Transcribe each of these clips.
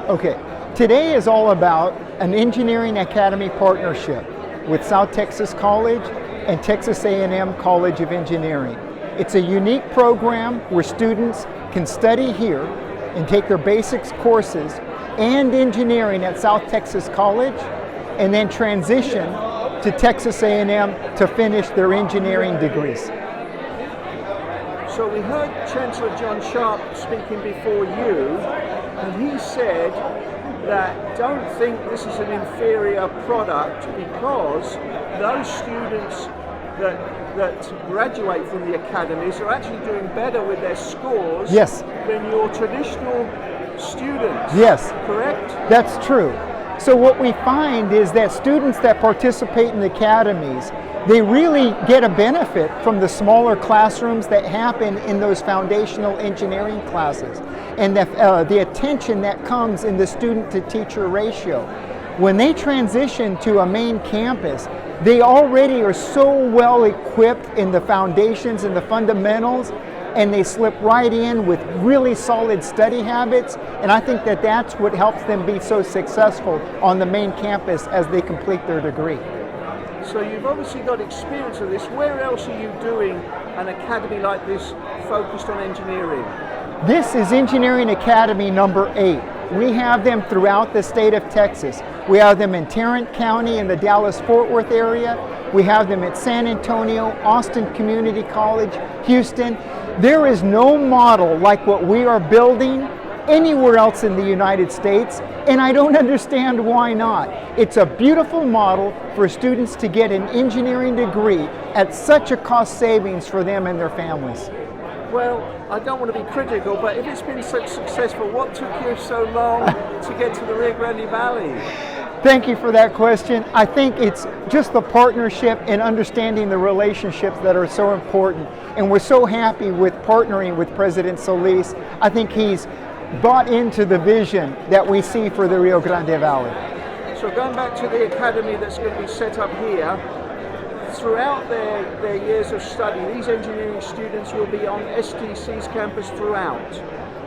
Okay, today is all about an Engineering Academy partnership with South Texas College and Texas A&M College of Engineering. It's a unique program where students can study here and take their basics courses and engineering at South Texas College and then transition to Texas A&M to finish their engineering degrees. So we heard Chancellor John Sharp speaking before you, and he said that don't think this is an inferior product because those students that graduate from the academies are actually doing better with their scores than your traditional students. Yes. Correct? That's true. So what we find is that students that participate in the academies, they really get a benefit from the smaller classrooms that happen in those foundational engineering classes and the attention that comes in the student to teacher ratio. When they transition to a main campus, they already are so well equipped in the foundations and the fundamentals, and they slip right in with really solid study habits, and I think that that's what helps them be so successful on the main campus as they complete their degree. So you've obviously got experience of this. Where else are you doing an academy like this focused on engineering? This is Engineering Academy number 8. We have them throughout the state of Texas. We have them in Tarrant County in the Dallas-Fort Worth area. We have them at San Antonio, Austin Community College, Houston. There is no model like what we are building anywhere else in the United States, and I don't understand why not. It's a beautiful model for students to get an engineering degree at such a cost savings for them and their families. Well, I don't want to be critical, but if it's been so successful, what took you so long to get to the Rio Grande Valley? Thank you for that question. I think it's just the partnership and understanding the relationships that are so important. And we're so happy with partnering with President Solis. I think he's bought into the vision that we see for the Rio Grande Valley. So going back to the academy that's going to be set up here, throughout their years of study, these engineering students will be on STC's campus throughout.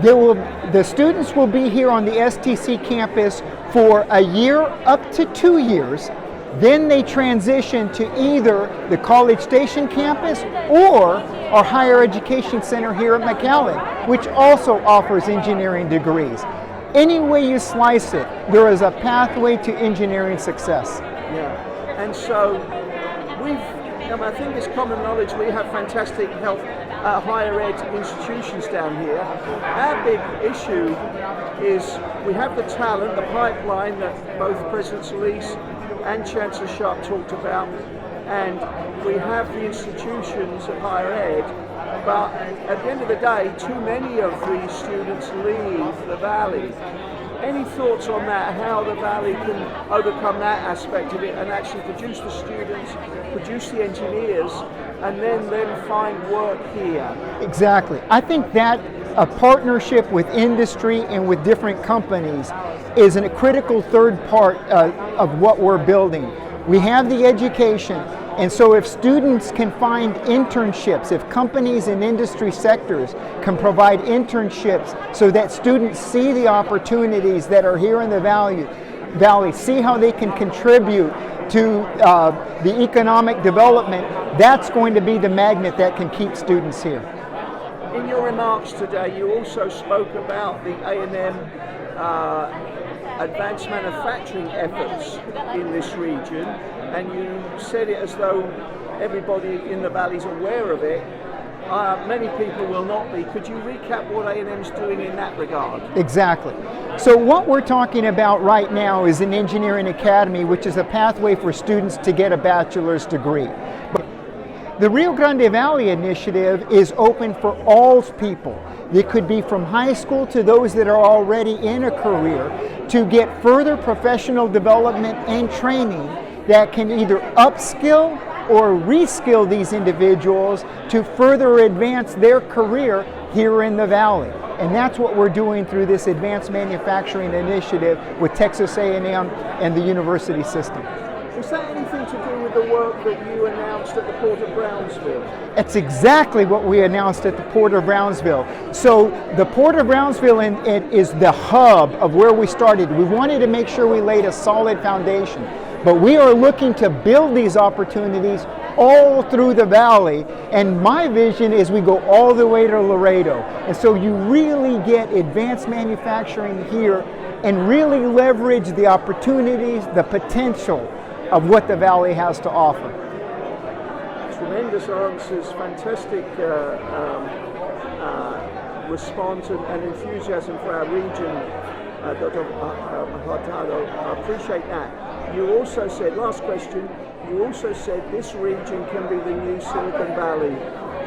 The students will be here on the STC campus for a year up to 2 years. Then they transition to either the College Station campus or our higher education center here at McAllen, which also offers engineering degrees. Any way you slice it, there is a pathway to engineering success. Yeah, and so I think it's common knowledge we have fantastic higher ed institutions down here. Our big issue is we have the talent, the pipeline that both President Solis and Chancellor Sharp talked about, and we have the institutions of higher ed, but at the end of the day, too many of these students leave the Valley. Any thoughts on that, how the Valley can overcome that aspect of it and actually produce the students, produce the engineers, and then find work here? Exactly. I think that a partnership with industry and with different companies is a critical third part of what we're building. We have the education, and so if students can find internships, if companies and industry sectors can provide internships so that students see the opportunities that are here in the Valley, see how they can contribute to the economic development, that's going to be the magnet that can keep students here. In your remarks today, you also spoke about the A&M advanced manufacturing efforts in this region, and you said it as though everybody in the Valley is aware of it. Many people will not be. Could you recap what A&M's doing in that regard? Exactly. So what we're talking about right now is an engineering academy, which is a pathway for students to get a bachelor's degree. But the Rio Grande Valley Initiative is open for all people. It could be from high school to those that are already in a career to get further professional development and training that can either upskill or reskill these individuals to further advance their career here in the Valley. And that's what we're doing through this advanced manufacturing initiative with Texas A&M and the university system. Was that anything to do with the work that you announced at the Port of Brownsville? That's exactly what we announced at the Port of Brownsville. So the Port of Brownsville is the hub of where we started. We wanted to make sure we laid a solid foundation, but we are looking to build these opportunities all through the valley, and my vision is we go all the way to Laredo. And so you really get advanced manufacturing here and really leverage the opportunities, the potential of what the valley has to offer. Tremendous answers, fantastic response and enthusiasm for our region, Dr. Hartado. I appreciate that. You also said, last question, you also said this region can be the new Silicon Valley.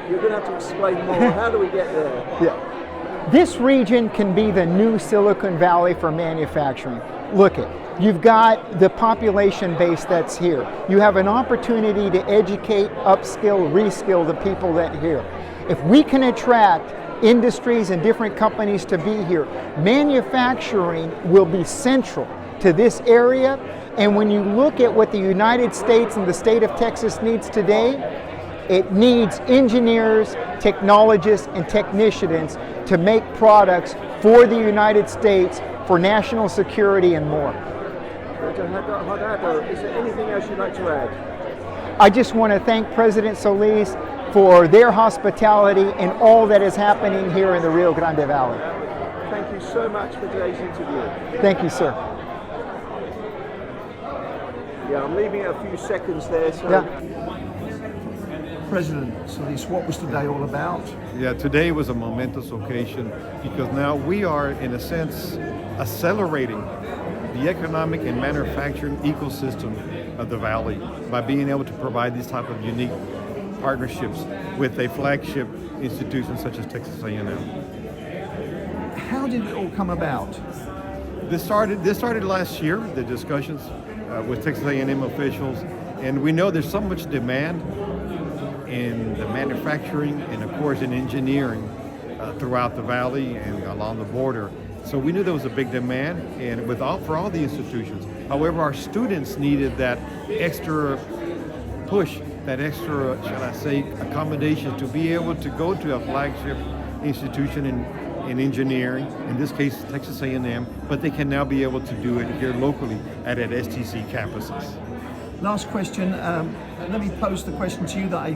You're going to have to explain more. How do we get there? Yeah. This region can be the new Silicon Valley for manufacturing. Look it. You've got the population base that's here. You have an opportunity to educate, upskill, reskill the people that are here. If we can attract industries and different companies to be here, manufacturing will be central to this area. And when you look at what the United States and the state of Texas needs today, it needs engineers, technologists, and technicians to make products for the United States for national security and more. Dr. Hartado, is there anything else you'd like to add? I just want to thank President Solis for their hospitality and all that is happening here in the Rio Grande Valley. Thank you so much for today's interview. Thank you, sir. Yeah, I'm leaving it a few seconds there. So. Yeah. President Solis, what was today all about? Yeah, today was a momentous occasion because now we are, in a sense, accelerating the economic and manufacturing ecosystem of the Valley by being able to provide these type of unique partnerships with a flagship institution such as Texas A&M. How did it all come about? This started last year, the discussions with Texas A&M officials, and we know there's so much demand in the manufacturing and of course in engineering throughout the valley and along the border. So we knew there was a big demand, and for all the institutions. However, our students needed that extra push, that extra, shall I say, accommodation to be able to go to a flagship institution in engineering, in this case Texas A&M, but they can now be able to do it here locally at STC campuses. Last question, let me pose the question to you that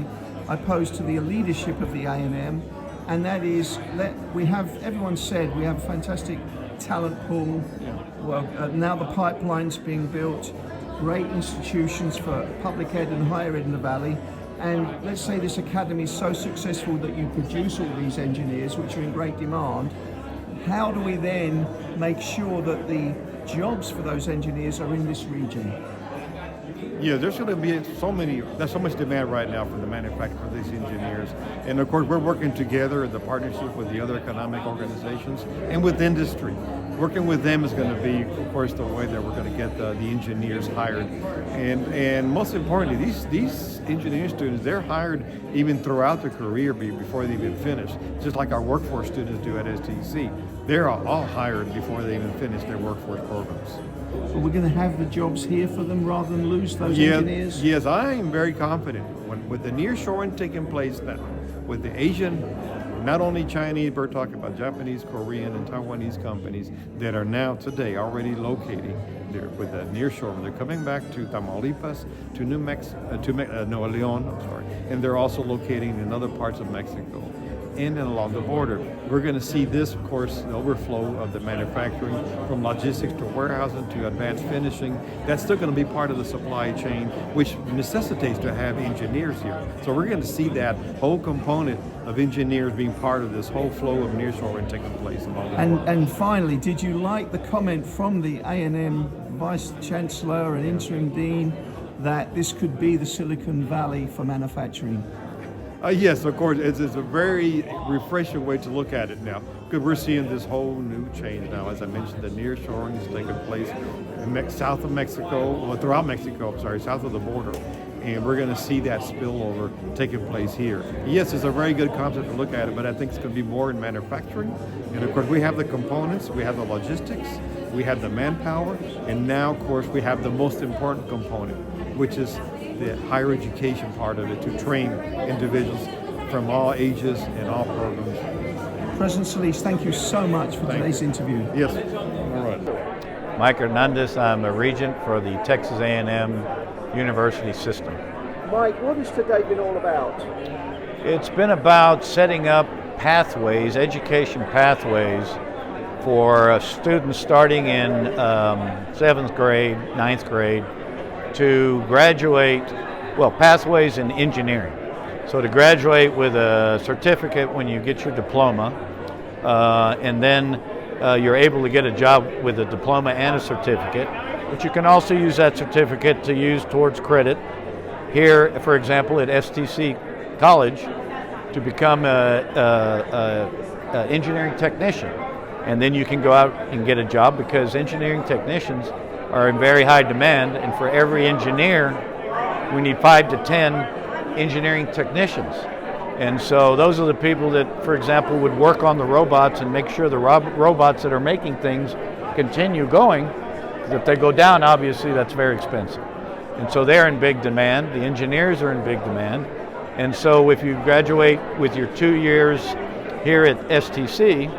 I posed to the leadership of the A&M, and that is, everyone said we have a fantastic talent pool. Yeah. Well, now the pipeline's being built, great institutions for public ed and higher ed in the Valley, and let's say this academy is so successful that you produce all these engineers, which are in great demand. How do we then make sure that the jobs for those engineers are in this region? Yeah, there's going to be there's so much demand right now for the manufacturing of these engineers. And of course, we're working together in the partnership with the other economic organizations and with industry. Working with them is going to be, of course, the way that we're going to get the engineers hired. And most importantly, these engineering students, they're hired even throughout their career before they even finish, just like our workforce students do at STC. They're all hired before they even finish their workforce programs. Are we going to have the jobs here for them rather than lose those engineers? Yes, I am very confident. With the nearshoring taking place now, with the Asian, not only Chinese, we're talking about Japanese, Korean, and Taiwanese companies that are now today already locating there with the nearshoring. They're coming back to Tamaulipas, to Nuevo León, and they're also locating in other parts of Mexico. In and along the border. We're going to see this, of course, the overflow of the manufacturing from logistics to warehousing to advanced finishing. That's still going to be part of the supply chain, which necessitates to have engineers here. So we're going to see that whole component of engineers being part of this whole flow of nearshoring taking place along the border. And finally, did you like the comment from the A&M Vice Chancellor and Interim Dean that this could be the Silicon Valley for manufacturing? Yes, of course. It's a very refreshing way to look at it now, because we're seeing this whole new change now. As I mentioned, the nearshoring is taking place south of Mexico, well, throughout Mexico, south of the border. And we're going to see that spillover taking place here. Yes, it's a very good concept to look at it, but I think it's going to be more in manufacturing. And of course, we have the components, we have the logistics, we have the manpower, and now, of course, we have the most important component, which is the higher education part of it, to train individuals from all ages and all programs. President Solis, thank you so much for today's interview. Yes. All right. Mike Hernandez, I'm a regent for the Texas A&M University system. Mike, what has today been all about? It's been about setting up pathways, education pathways for students starting in 7th grade, 9th grade to graduate, well, pathways in engineering. So to graduate with a certificate when you get your diploma, and then you're able to get a job with a diploma and a certificate, but you can also use that certificate to use towards credit. Here, for example, at STC College, to become a engineering technician. And then you can go out and get a job, because engineering technicians are in very high demand, and for every engineer, we need 5 to 10 engineering technicians. And so those are the people that, for example, would work on the robots and make sure the robots that are making things continue going. Because if they go down, obviously that's very expensive. And so they're in big demand. The engineers are in big demand. And so if you graduate with your 2 years here at STC,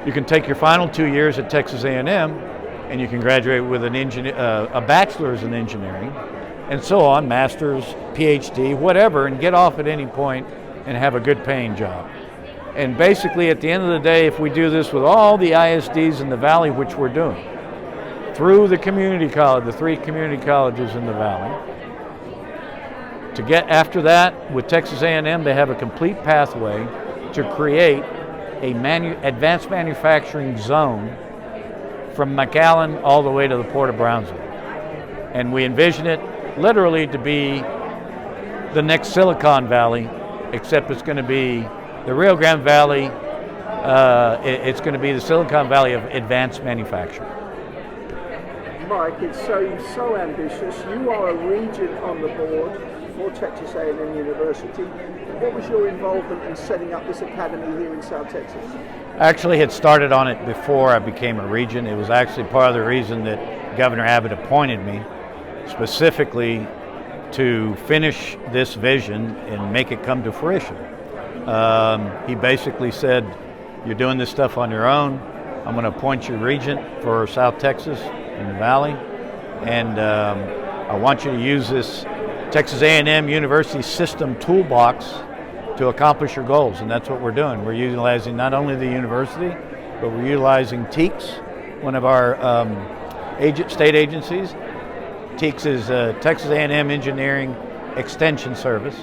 you can take your final 2 years at Texas A&M, and you can graduate with a bachelor's in engineering, and so on, master's, PhD, whatever, and get off at any point and have a good paying job. And basically at the end of the day, if we do this with all the ISDs in the Valley, which we're doing, through the community college, the 3 community colleges in the Valley, to get after that, with Texas A&M, they have a complete pathway to create a advanced manufacturing zone from McAllen all the way to the Port of Brownsville. And we envision it literally to be the next Silicon Valley, except it's going to be the Rio Grande Valley, it's going to be the Silicon Valley of advanced manufacturing. Mike, it's so ambitious. You are a regent on the board for Texas A&M University. What was your involvement in setting up this academy here in South Texas? I actually had started on it before I became a regent. It was actually part of the reason that Governor Abbott appointed me, specifically to finish this vision and make it come to fruition. He basically said, you're doing this stuff on your own. I'm going to appoint you regent for South Texas in the Valley, and I want you to use this Texas A&M University system toolbox to accomplish your goals, and that's what we're doing. We're utilizing not only the university, but we're utilizing TEACS, one of our state agencies. TEACS is Texas A&M Engineering Extension Service.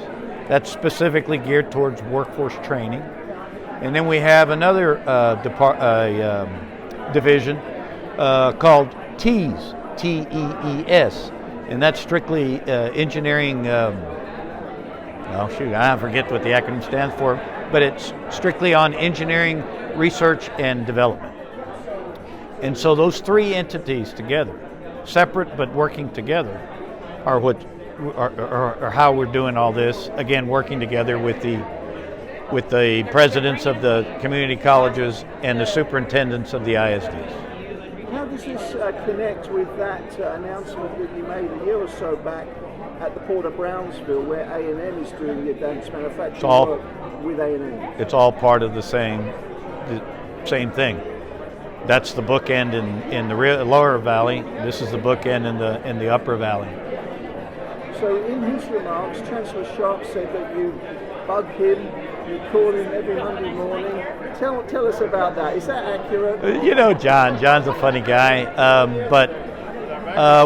That's specifically geared towards workforce training. And then we have another division called TEAS, T-E-E-S, and that's strictly engineering, I forget what the acronym stands for, but it's strictly on engineering, research, and development. And so those 3 entities together, separate but working together, are what are how we're doing all this. Again, working together with the presidents of the community colleges and the superintendents of the ISDs. How does this connect with that announcement that you made a year or so back at the Port of Brownsville, where A&M is doing the advanced manufacturing work with A&M? It's all part of the same thing. That's the bookend in the lower valley. This is the bookend in the upper valley. So in his remarks, Chancellor Sharp said that you bug him, you call him every Monday morning. Tell us about that. Is that accurate? You know John's a funny guy, but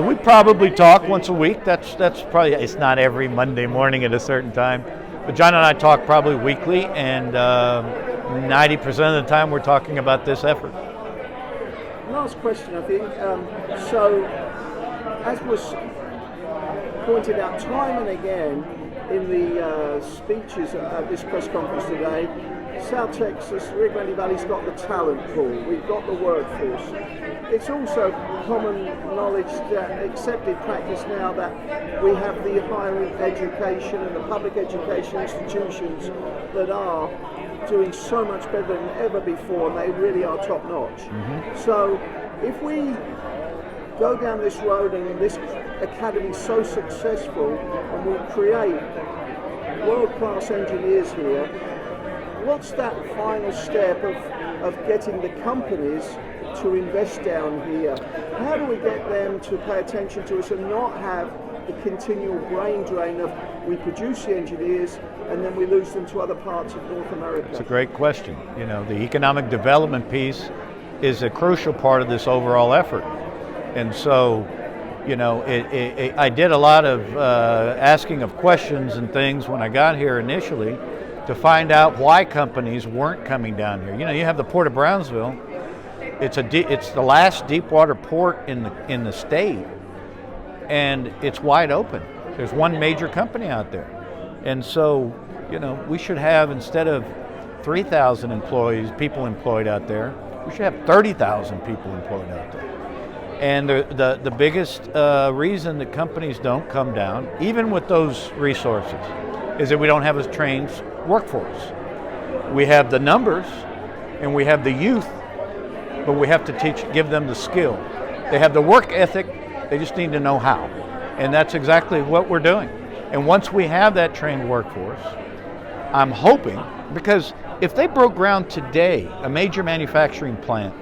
we probably talk once a week. That's probably, it's not every Monday morning at a certain time, but John and I talk probably weekly, and 90% of the time we're talking about this effort. Last question, I think. So, as was pointed out time and again in the speeches at this press conference today, South Texas, Rio Grande Valley's got the talent pool, we've got the workforce. It's also common knowledge, accepted practice now, that we have the higher education and the public education institutions that are doing so much better than ever before, and they really are top notch. Mm-hmm. So if we go down this road and this academy so successful and we create world-class engineers here, what's that final step of getting the companies to invest down here? How do we get them to pay attention to us and not have the continual brain drain of we produce the engineers and then we lose them to other parts of North America? It's a great question. You know, the economic development piece is a crucial part of this overall effort. And so, you know, I did a lot of asking of questions and things when I got here initially to find out why companies weren't coming down here. You know, you have the Port of Brownsville. It's the last deep water port in the state, and it's wide open. There's one major company out there. And so, you know, we should have, instead of 3,000 people employed out there, we should have 30,000 people employed out there. And the biggest reason that companies don't come down, even with those resources, is that we don't have a trained workforce. We have the numbers and we have the youth, but we have to give them the skill. They have the work ethic, they just need to know how. And that's exactly what we're doing. And once we have that trained workforce, I'm hoping, because if they broke ground today, a major manufacturing plant,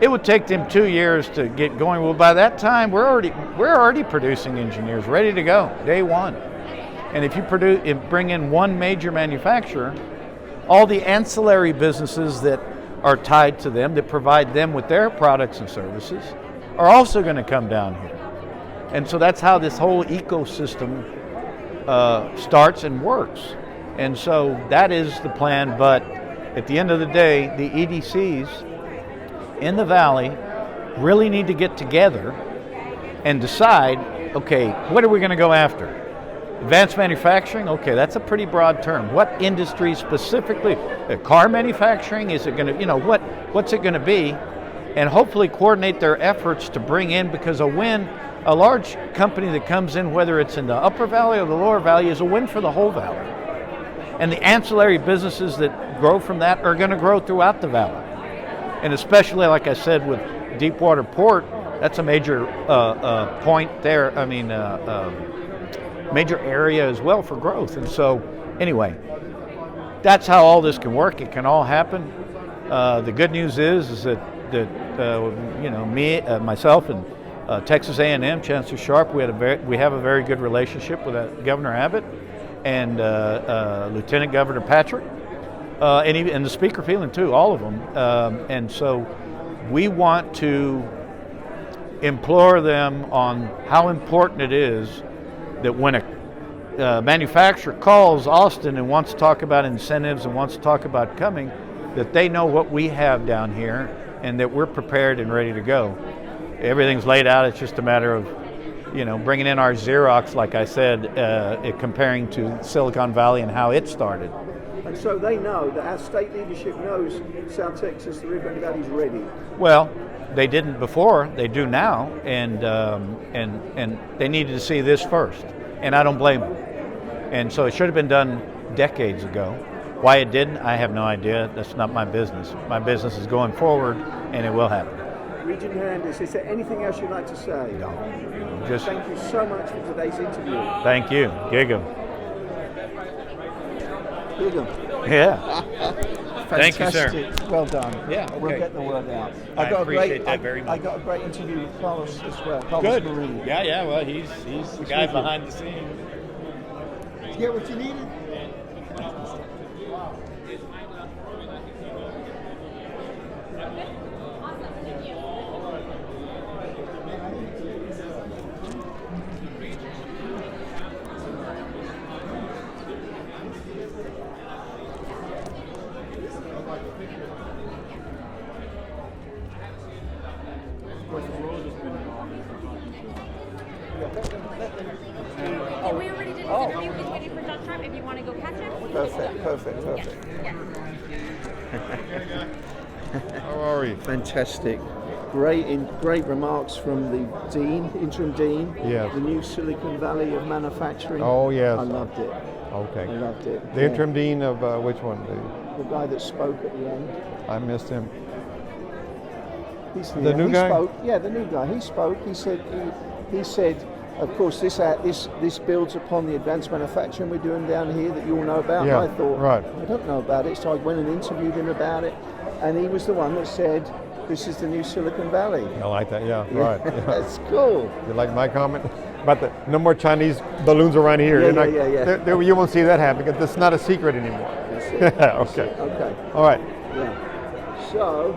it would take them 2 years to get going. Well, by that time, we're already producing engineers ready to go, day one. And if you bring in one major manufacturer, all the ancillary businesses that are tied to them, that provide them with their products and services, are also going to come down here. And so that's how this whole ecosystem starts and works. And so that is the plan. But at the end of the day, the EDCs in the Valley really need to get together and decide, okay, what are we going to go after? Advanced manufacturing, okay, that's a pretty broad term. What industry specifically? Car manufacturing? Is it going to, you know, what's it going to be? And hopefully coordinate their efforts to bring in, because a large company that comes in, whether it's in the upper valley or the lower valley, is a win for the whole valley. And the ancillary businesses that grow from that are going to grow throughout the valley. And especially, like I said, with Deepwater Port, that's a major point there. I mean, major area as well for growth. And so, anyway, that's how all this can work. It can all happen. The good news is that you know, myself, and Texas A&M, Chancellor Sharp, we have a very good relationship with Governor Abbott and Lieutenant Governor Patrick. And the Speaker Phelan too, all of them. And so we want to implore them on how important it is that when a manufacturer calls Austin and wants to talk about incentives and wants to talk about coming, that they know what we have down here and that we're prepared and ready to go. Everything's laid out. It's just a matter of, you know, bringing in our Xerox, like I said, comparing to Silicon Valley and how it started. And so they know that our state leadership knows South Texas, the Rio Grande Valley, is ready. Well, they didn't before. They do now, and they needed to see this first. And I don't blame them. And so it should have been done decades ago. Why it didn't, I have no idea. That's not my business. My business is going forward, and it will happen. Regent Hernandez, is there anything else you'd like to say? No. Just thank you so much for today's interview. Thank you. Gig 'em. Gig 'em. Yeah. Thank you, sir. Well done. Yeah, okay. We'll get the word out. I appreciate that very much. I got a great interview with Carlos as well. Carlos Good. Marini. Yeah. Well, he's the guy behind the scenes. Did you get what you needed? Yeah, we already did his interview. He's waiting for John Sharp. If you want to go catch him. Perfect. Yeah. How are you? Fantastic. Great remarks from the dean, interim dean. Yes. The new Silicon Valley of manufacturing. Oh, yes. I loved it. Okay. I loved it. The interim dean of which one? The guy that spoke at the end. I missed him. He's The new he guy? Spoke. Yeah, the new guy. He spoke. He said of course, this builds upon the advanced manufacturing we're doing down here that you all know about. Yeah, And I thought, right. I don't know about it, so I went and interviewed him about it, and he was the one that said, this is the new Silicon Valley. I like that. Yeah, right. Yeah. That's cool. You like my comment about the no more Chinese balloons around here? Yeah, They're yeah, not- yeah. they're- you won't see that happen because it's not a secret anymore. That's it. Okay. Okay. All right. Yeah. So